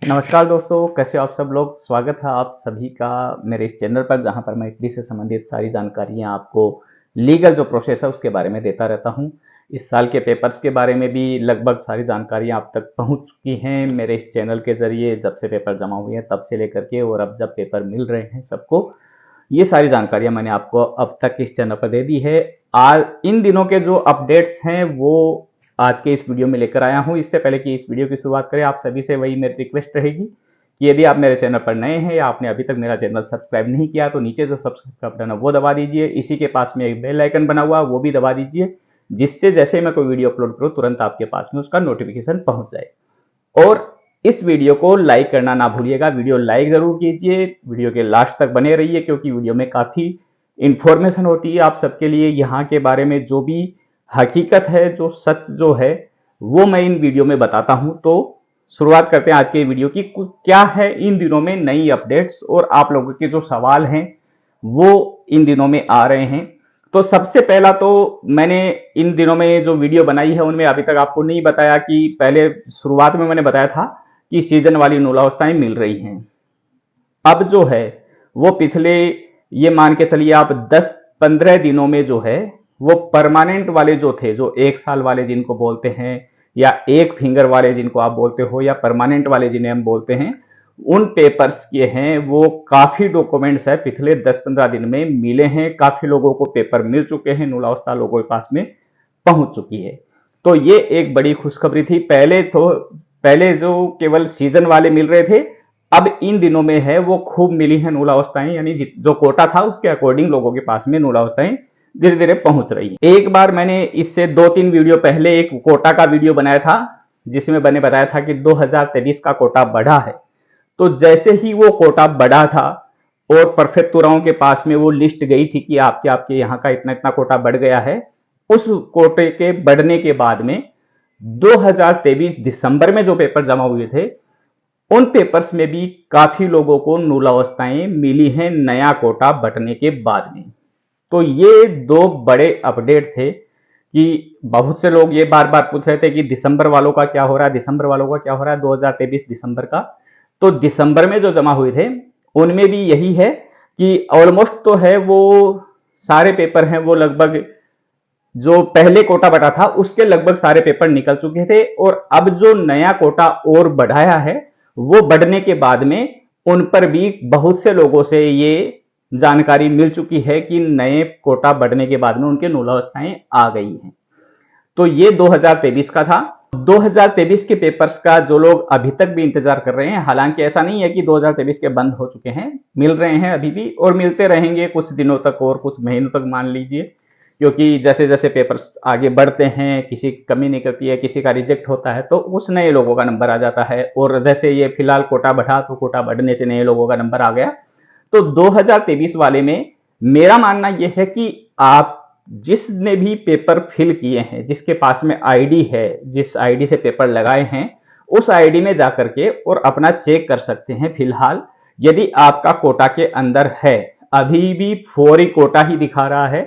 नमस्कार दोस्तों, कैसे हो आप सब लोग। स्वागत है आप सभी का मेरे इस चैनल पर, जहां पर मैं इटली से संबंधित सारी जानकारियां आपको लीगल जो प्रोसेस है उसके बारे में देता रहता हूं। इस साल के पेपर्स के बारे में भी लगभग सारी जानकारियां आप तक पहुंच चुकी हैं मेरे इस चैनल के जरिए। जब से पेपर जमा हुए हैं तब से लेकर के और अब जब पेपर मिल रहे हैं सबको, ये सारी जानकारियां मैंने आपको अब तक इस चैनल पर दे दी है। आज इन दिनों के जो अपडेट्स हैं वो आज के इस वीडियो में लेकर आया हूं। इससे पहले कि इस वीडियो की शुरुआत करें, आप सभी से वही मेरी रिक्वेस्ट रहेगी कि यदि आप मेरे चैनल पर नए हैं या आपने अभी तक मेरा चैनल सब्सक्राइब नहीं किया तो नीचे जो सब्सक्राइब बटन है वो दबा दीजिए। इसी के पास में एक बेल आइकन बना हुआ है वो भी दबा दीजिए, जिससे जैसे मैं कोई वीडियो अपलोड करूं तुरंत आपके पास में उसका नोटिफिकेशन पहुंच जाए। और इस वीडियो को लाइक करना ना भूलिएगा, वीडियो लाइक जरूर कीजिए, वीडियो के लास्ट तक बने रहिए क्योंकि वीडियो में काफी इंफॉर्मेशन होती है आप सबके लिए। यहाँ के बारे में जो भी हकीकत है, जो सच जो है, वो मैं इन वीडियो में बताता हूं। तो शुरुआत करते हैं आज के वीडियो की। क्या है इन दिनों में नई अपडेट्स और आप लोगों के जो सवाल हैं वो इन दिनों में आ रहे हैं। तो सबसे पहला तो मैंने इन दिनों में जो वीडियो बनाई है उनमें अभी तक आपको नहीं बताया कि पहले शुरुआत में मैंने बताया था कि सीजन वाली नूलावस्थाएं मिल रही हैं। अब जो है वो पिछले, ये मान के चलिए आप 10-15 दिनों में जो है वो परमानेंट वाले जो थे, जो 1 साल वाले जिनको बोलते हैं या एक फिंगर वाले जिनको आप बोलते हो या परमानेंट वाले जिन्हें हम बोलते हैं, उन पेपर्स के हैं वो काफी डॉक्यूमेंट्स है पिछले 10-15 दिन में मिले हैं। काफी लोगों को पेपर मिल चुके हैं, नूलावस्था लोगों के पास में पहुंच चुकी है। तो ये एक बड़ी खुशखबरी थी। पहले जो केवल सीजन वाले मिल रहे थे, अब इन दिनों में है वो खूब मिली है नूलावस्थाएं, यानी जो कोटा था उसके अकॉर्डिंग लोगों के पास में नूलावस्थाएं धीरे धीरे पहुंच रही है। एक बार मैंने इससे 2-3 वीडियो पहले एक कोटा का वीडियो बनाया था जिसमें मैंने बताया था कि 2023 का कोटा बढ़ा है। तो जैसे ही वो कोटा बढ़ा था और प्रेफेक्टुराओं के पास में वो लिस्ट गई थी कि आपके आपके यहाँ का इतना इतना कोटा बढ़ गया है, उस कोटे के बढ़ने के बाद में 2023 दिसंबर में जो पेपर जमा हुए थे उन पेपर्स में भी काफी लोगों को नूलावस्थाएं मिली हैं नया कोटा बढ़ने के बाद में। तो ये दो बड़े अपडेट थे कि बहुत से लोग ये बार बार पूछ रहे थे कि दिसंबर वालों का क्या हो रहा है, दिसंबर वालों का क्या हो रहा है 2023 दिसंबर का। तो दिसंबर में जो जमा हुए थे उनमें भी यही है कि ऑलमोस्ट तो है वो सारे पेपर हैं वो लगभग जो पहले कोटा बढ़ा था उसके लगभग सारे पेपर निकल चुके थे। और अब जो नया कोटा और बढ़ाया है वो बढ़ने के बाद में उन पर भी बहुत से लोगों से ये जानकारी मिल चुकी है कि नए कोटा बढ़ने के बाद में उनके नूलावस्थाएं आ गई हैं। तो ये 2023 का था। 2023 के पेपर्स का जो लोग अभी तक भी इंतजार कर रहे हैं, हालांकि ऐसा नहीं है कि 2023 के बंद हो चुके हैं, मिल रहे हैं अभी भी और मिलते रहेंगे कुछ दिनों तक और कुछ महीनों तक मान लीजिए, क्योंकि जैसे जैसे पेपर्स आगे बढ़ते हैं किसी की कमी निकलती है, किसी का रिजेक्ट होता है तो उस नए लोगों का नंबर आ जाता है। और जैसे ये फिलहाल कोटा बढ़ा तो कोटा बढ़ने से नए लोगों का नंबर आ गया। तो 2023 वाले में मेरा मानना यह है कि आप जिसने भी पेपर फिल किए हैं, जिसके पास में आईडी है, जिस आईडी से पेपर लगाए हैं, उस आईडी में जाकर के और अपना चेक कर सकते हैं। फिलहाल यदि आपका कोटा के अंदर है, अभी भी फौरी कोटा ही दिखा रहा है,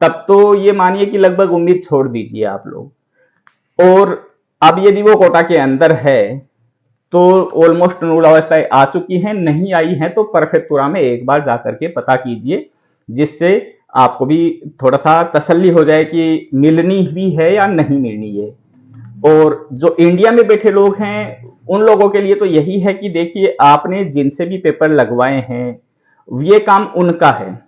तब तो ये मानिए कि लगभग उम्मीद छोड़ दीजिए आप लोग। और अब यदि वो कोटा के अंदर है तो ऑलमोस्ट नूल अवस्थाएं आ चुकी हैं, नहीं आई हैं तो परफेक्टुरा में एक बार जाकर के पता कीजिए, जिससे आपको भी थोड़ा सा तसल्ली हो जाए कि मिलनी भी है या नहीं मिलनी है। और जो इंडिया में बैठे लोग हैं उन लोगों के लिए तो यही है कि देखिए आपने जिनसे भी पेपर लगवाए हैं ये काम उनका है,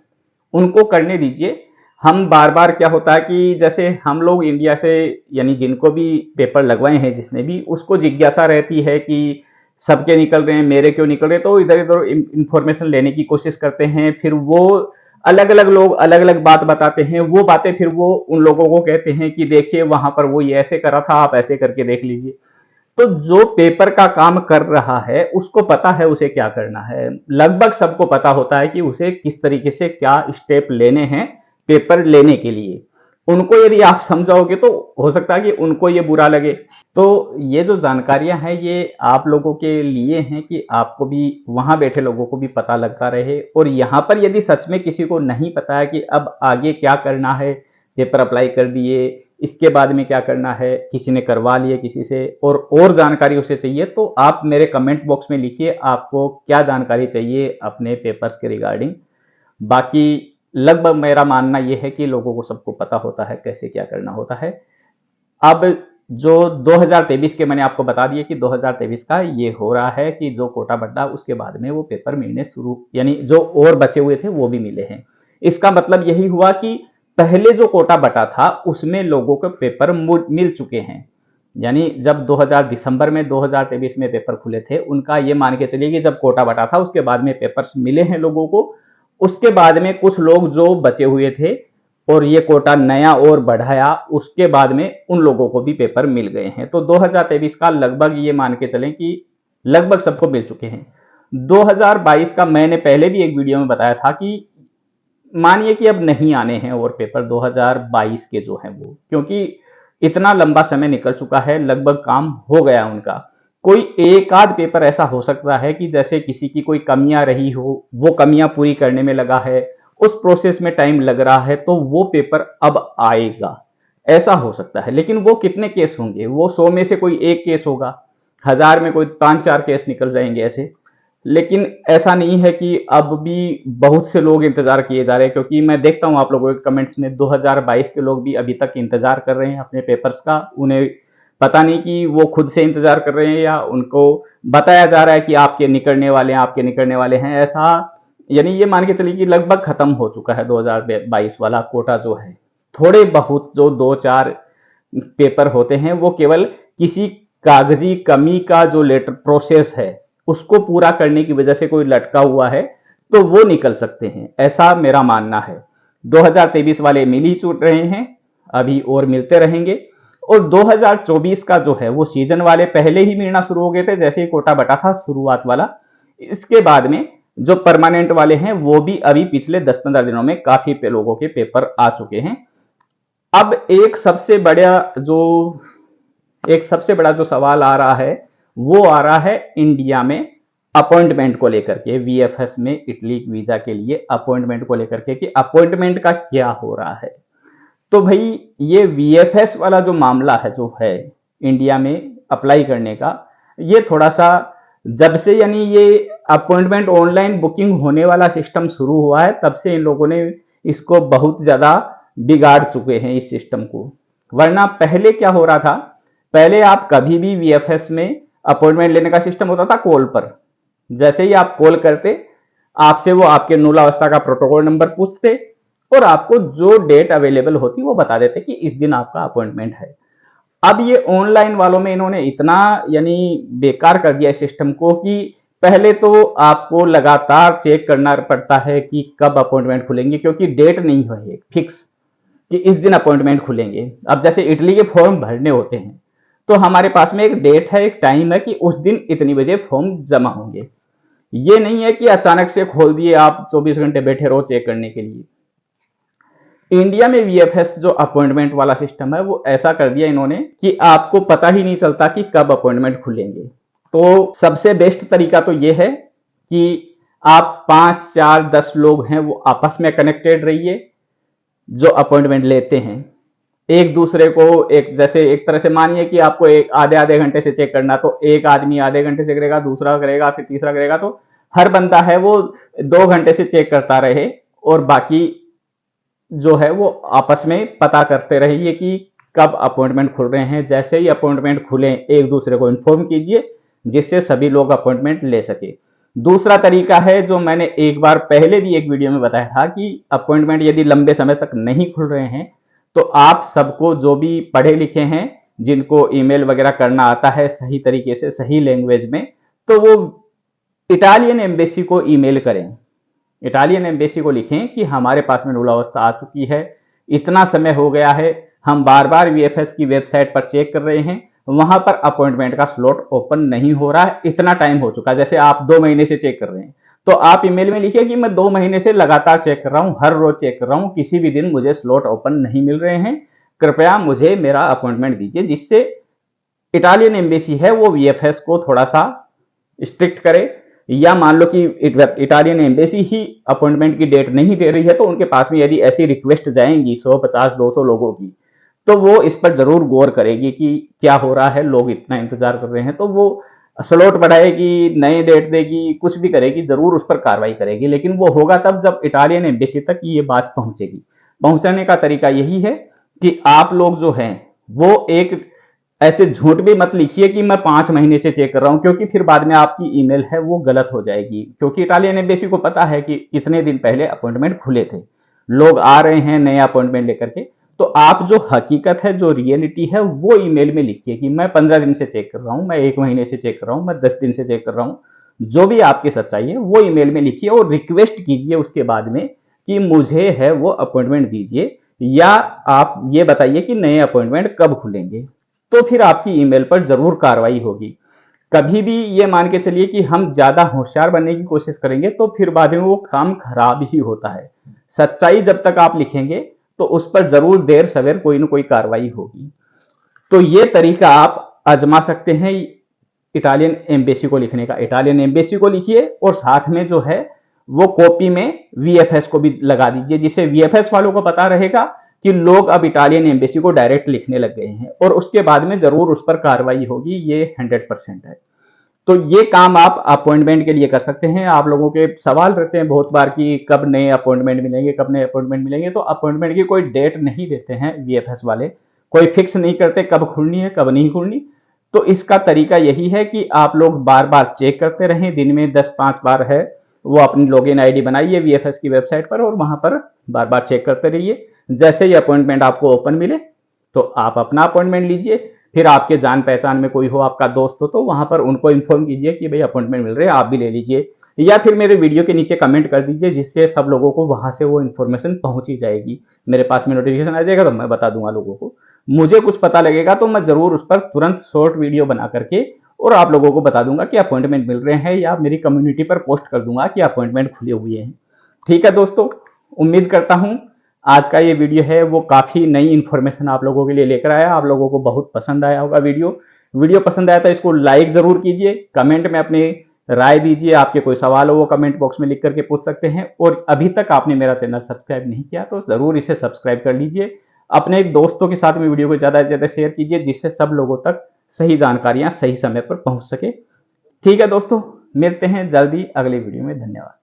उनको करने दीजिए। हम बार बार क्या होता है कि जैसे हम लोग इंडिया से, यानी जिनको भी पेपर लगवाए हैं जिसने भी, उसको जिज्ञासा रहती है कि सबके निकल रहे हैं मेरे क्यों निकल रहे हैं, तो इधर इधर इंफॉर्मेशन लेने की कोशिश करते हैं। फिर वो अलग अलग लोग अलग अलग बात बताते हैं, वो बातें फिर वो उन लोगों को कहते हैं कि देखिए वहां पर वो ये ऐसे करा था, आप ऐसे करके देख लीजिए। तो जो पेपर का काम कर रहा है उसको पता है उसे क्या करना है, लगभग सबको पता होता है कि उसे किस तरीके से क्या स्टेप लेने हैं पेपर लेने के लिए। उनको यदि आप समझाओगे तो हो सकता है कि उनको ये बुरा लगे। तो ये जो जानकारियां हैं ये आप लोगों के लिए हैं कि आपको भी, वहां बैठे लोगों को भी पता लगता रहे। और यहाँ पर यदि सच में किसी को नहीं पता है कि अब आगे क्या करना है, पेपर अप्लाई कर दिए, इसके बाद में क्या करना है, किसी ने करवा लिया किसी से और जानकारी उसे चाहिए तो आप मेरे कमेंट बॉक्स में लिखिए आपको क्या जानकारी चाहिए अपने पेपर्स के रिगार्डिंग। बाकी लगभग मेरा मानना यह है कि लोगों को सबको पता होता है कैसे क्या करना होता है। अब जो 2023 के मैंने आपको बता दिया कि 2023 का ये हो रहा है कि जो कोटा बढ़ा उसके बाद में वो पेपर मिलने शुरू, यानी जो और बचे हुए थे वो भी मिले हैं। इसका मतलब यही हुआ कि पहले जो कोटा बटा था उसमें लोगों को पेपर मिल चुके हैं। यानी जब 2000 दिसंबर में 2023 में पेपर खुले थे, उनका ये मान के चलिए कि जब कोटा बटा था उसके बाद में पेपर्स मिले हैं लोगों को। उसके बाद में कुछ लोग जो बचे हुए थे और ये कोटा नया और बढ़ाया, उसके बाद में उन लोगों को भी पेपर मिल गए हैं। तो 2023 का लगभग ये मान के चलें कि लगभग सबको मिल चुके हैं। 2022 का मैंने पहले भी एक वीडियो में बताया था कि मानिए कि अब नहीं आने हैं और पेपर 2022 के जो हैं वो, क्योंकि इतना लंबा समय निकल चुका है, लगभग काम हो गया उनका। कोई एक आध पेपर ऐसा हो सकता है कि जैसे किसी की कोई कमियां रही हो, वो कमियां पूरी करने में लगा है, उस प्रोसेस में टाइम लग रहा है, तो वो पेपर अब आएगा, ऐसा हो सकता है। लेकिन वो कितने केस होंगे, वो 100 में से कोई एक केस होगा, 1000 में कोई 5-4 केस निकल जाएंगे ऐसे। लेकिन ऐसा नहीं है कि अब भी बहुत से लोग इंतजार किए जा रहे हैं, क्योंकि मैं देखता हूं आप लोगों के कमेंट्स में 2022 के लोग भी अभी तक इंतजार कर रहे हैं अपने पेपर्स का। उन्हें पता नहीं कि वो खुद से इंतजार कर रहे हैं या उनको बताया जा रहा है कि आपके निकलने वाले हैं, आपके निकलने वाले हैं, ऐसा। यानी ये मान के चलिए कि लगभग खत्म हो चुका है 2022 वाला कोटा जो है। थोड़े बहुत जो 2-4 पेपर होते हैं वो केवल किसी कागजी कमी का जो लेटर प्रोसेस है उसको पूरा करने की वजह से कोई लटका हुआ है तो वो निकल सकते हैं, ऐसा मेरा मानना है। 2023 वाले मिल ही छूट रहे हैं, अभी और मिलते रहेंगे। और 2024 का जो है वो सीजन वाले पहले ही मिलना शुरू हो गए थे जैसे ही कोटा बटा था शुरुआत वाला। इसके बाद में जो परमानेंट वाले हैं वो भी अभी पिछले 10-15 दिनों में काफी लोगों के पेपर आ चुके हैं। अब एक सबसे बड़ा जो सवाल आ रहा है वो आ रहा है इंडिया में अपॉइंटमेंट को लेकर के, वीएफएस में इटली वीजा के लिए अपॉइंटमेंट को लेकर के कि अपॉइंटमेंट का क्या हो रहा है। तो भाई ये वीएफएस वाला जो मामला है जो है इंडिया में अप्लाई करने का, ये थोड़ा सा जब से यानी ये अपॉइंटमेंट ऑनलाइन बुकिंग होने वाला सिस्टम शुरू हुआ है तब से इन लोगों ने इसको बहुत ज्यादा बिगाड़ चुके हैं इस सिस्टम को। वरना पहले क्या हो रहा था, पहले आप कभी भी वीएफएस में अपॉइंटमेंट लेने का सिस्टम होता था कॉल पर। जैसे ही आप कॉल करते, आपसे वो आपके मूलावस्था का प्रोटोकॉल नंबर पूछते और आपको जो डेट अवेलेबल होती वो बता देते कि इस दिन आपका अपॉइंटमेंट है। अब ये ऑनलाइन वालों में इन्होंने इतना यानी बेकार कर दिया सिस्टम को कि पहले तो आपको लगातार चेक करना पड़ता है कि कब अपॉइंटमेंट खुलेंगे, क्योंकि डेट नहीं है फिक्स कि इस दिन अपॉइंटमेंट खुलेंगे। अब जैसे इटली के फॉर्म भरने होते हैं तो हमारे पास में एक डेट है, एक टाइम है कि उस दिन इतनी बजे फॉर्म जमा होंगे। ये नहीं है कि अचानक से खोल दिए आप 24 घंटे बैठे रहो चेक करने के लिए। इंडिया में वीएफएस जो अपॉइंटमेंट वाला सिस्टम है वो ऐसा कर दिया इन्होंने कि आपको पता ही नहीं चलता कि कब अपॉइंटमेंट खुलेंगे। तो सबसे बेस्ट तरीका तो ये है कि आप 5, 4, 10 लोग हैं वो आपस में कनेक्टेड रहिए जो अपॉइंटमेंट लेते हैं। एक दूसरे को जैसे एक तरह से मानिए कि आपको एक आधे घंटे से चेक करना, तो एक आदमी आधे घंटे से करेगा, दूसरा करेगा, फिर तीसरा करेगा, तो हर बंदा है वो 2 घंटे से चेक करता रहे और बाकी जो है वो आपस में पता करते रहिए कि कब अपॉइंटमेंट खुल रहे हैं। जैसे ही अपॉइंटमेंट खुले एक दूसरे को इन्फॉर्म कीजिए जिससे सभी लोग अपॉइंटमेंट ले सके। दूसरा तरीका है जो मैंने एक बार पहले भी एक वीडियो में बताया था कि अपॉइंटमेंट यदि लंबे समय तक नहीं खुल रहे हैं तो आप सबको जो भी पढ़े लिखे हैं, जिनको ईमेल वगैरह करना आता है सही तरीके से सही लैंग्वेज में, तो वो इटालियन एम्बेसी को ईमेल करें। इटालियन एम्बेसी को लिखें कि हमारे पास में मूलावस्था आ चुकी है, इतना समय हो गया है, हम बार बार वीएफएस की वेबसाइट पर चेक कर रहे हैं, वहां पर अपॉइंटमेंट का स्लॉट ओपन नहीं हो रहा है, इतना टाइम हो चुका है। जैसे आप 2 महीने से चेक कर रहे हैं तो आप ईमेल में लिखिए कि मैं 2 महीने से लगातार चेक कर रहा हूं, हर रोज चेक कर रहा हूं, किसी भी दिन मुझे स्लॉट ओपन नहीं मिल रहे हैं, कृपया मुझे मेरा अपॉइंटमेंट दीजिए। जिससे इटालियन एम्बेसी है वो वीएफएस को थोड़ा सा स्ट्रिक्ट करे। या मान लो कि इटालियन एम्बेसी ही अपॉइंटमेंट की डेट नहीं दे रही है तो उनके पास में यदि ऐसी रिक्वेस्ट जाएंगी 100, 50, 200 लोगों की, तो वो इस पर जरूर गौर करेगी कि क्या हो रहा है, लोग इतना इंतजार कर रहे हैं, तो वो स्लॉट बढ़ाएगी, नई डेट देगी, कुछ भी करेगी, जरूर उस पर कार्रवाई करेगी। लेकिन वो होगा तब जब इटालियन एम्बेसी तक ये बात पहुंचेगी। पहुंचाने का तरीका यही है कि आप लोग जो हैं वो एक ऐसे झूठ भी मत लिखिए कि मैं 5 महीने से चेक कर रहा हूं, क्योंकि फिर बाद में आपकी ईमेल है वो गलत हो जाएगी। क्योंकि इटालियन एम्बेसी को पता है कि इतने दिन पहले अपॉइंटमेंट खुले थे, लोग आ रहे हैं नए अपॉइंटमेंट लेकर के। तो आप जो हकीकत है, जो रियलिटी है, वो ईमेल में लिखिए कि मैं 15 दिन से चेक कर रहा हूं, मैं 1 महीने से चेक कर रहा हूं, मैं 10 दिन से चेक कर रहा हूं। जो भी आपकी सच्चाई है वो ईमेल में लिखिए और रिक्वेस्ट कीजिए उसके बाद में कि मुझे है वो अपॉइंटमेंट दीजिए, या आप ये बताइए कि नए अपॉइंटमेंट कब खुलेंगे। तो फिर आपकी ईमेल पर जरूर कार्रवाई होगी। कभी भी ये मान के चलिए कि हम ज्यादा होशियार बनने की कोशिश करेंगे तो फिर बाद में वो काम खराब ही होता है। सच्चाई जब तक आप लिखेंगे तो उस पर जरूर देर सवेर कोई ना कोई कार्रवाई होगी। तो ये तरीका आप आजमा सकते हैं इटालियन एम्बेसी को लिखने का। इटालियन एम्बेसी को लिखिए और साथ में जो है वो कॉपी में वीएफएस को भी लगा दीजिए, जिससे वीएफएस वालों को पता रहेगा कि लोग अब इटालियन एम्बेसी को डायरेक्ट लिखने लग गए हैं, और उसके बाद में जरूर उस पर कार्रवाई होगी, ये 100% है। तो ये काम आप अपॉइंटमेंट के लिए कर सकते हैं। आप लोगों के सवाल रहते हैं बहुत बार कि कब नए अपॉइंटमेंट मिलेंगे, कब नए अपॉइंटमेंट मिलेंगे। तो अपॉइंटमेंट की कोई डेट नहीं देते हैं वीएफएस वाले, कोई फिक्स नहीं करते कब खुलनी है कब नहीं खुलनी। तो इसका तरीका यही है कि आप लोग बार बार चेक करते रहें, दिन में 10-5 बार है वो अपनी लॉगिन आईडी बनाइए वीएफएस की वेबसाइट पर और वहां पर बार बार चेक करते रहिए। जैसे ही अपॉइंटमेंट आपको ओपन मिले तो आप अपना अपॉइंटमेंट लीजिए। फिर आपके जान पहचान में कोई हो, आपका दोस्त हो, तो वहां पर उनको इन्फॉर्म कीजिए कि भाई अपॉइंटमेंट मिल रहे हैं, आप भी ले लीजिए। या फिर मेरे वीडियो के नीचे कमेंट कर दीजिए, जिससे सब लोगों को वहां से वो इन्फॉर्मेशन पहुंच ही जाएगी। मेरे पास में नोटिफिकेशन आ जाएगा तो मैं बता दूंगा लोगों को। मुझे कुछ पता लगेगा तो मैं जरूर उस पर तुरंत शॉर्ट वीडियो बना करके और आप लोगों को बता दूंगा कि अपॉइंटमेंट मिल रहे हैं, या मेरी कम्युनिटी पर पोस्ट कर दूंगा कि अपॉइंटमेंट खुले हुए हैं। ठीक है दोस्तों, उम्मीद करता हूं आज का ये वीडियो है वो काफी नई इन्फॉर्मेशन आप लोगों के लिए लेकर आया। आप लोगों को बहुत पसंद आया होगा वीडियो पसंद आया तो इसको लाइक जरूर कीजिए, कमेंट में अपनी राय दीजिए, आपके कोई सवाल हो वो कमेंट बॉक्स में लिख करके पूछ सकते हैं। और अभी तक आपने मेरा चैनल सब्सक्राइब नहीं किया तो जरूर इसे सब्सक्राइब कर लीजिए। अपने दोस्तों के साथ में वीडियो को ज्यादा से ज्यादा शेयर कीजिए, जिससे सब लोगों तक सही जानकारियां सही समय पर पहुंच सके। ठीक है दोस्तों, मिलते हैं जल्दी अगले वीडियो में। धन्यवाद।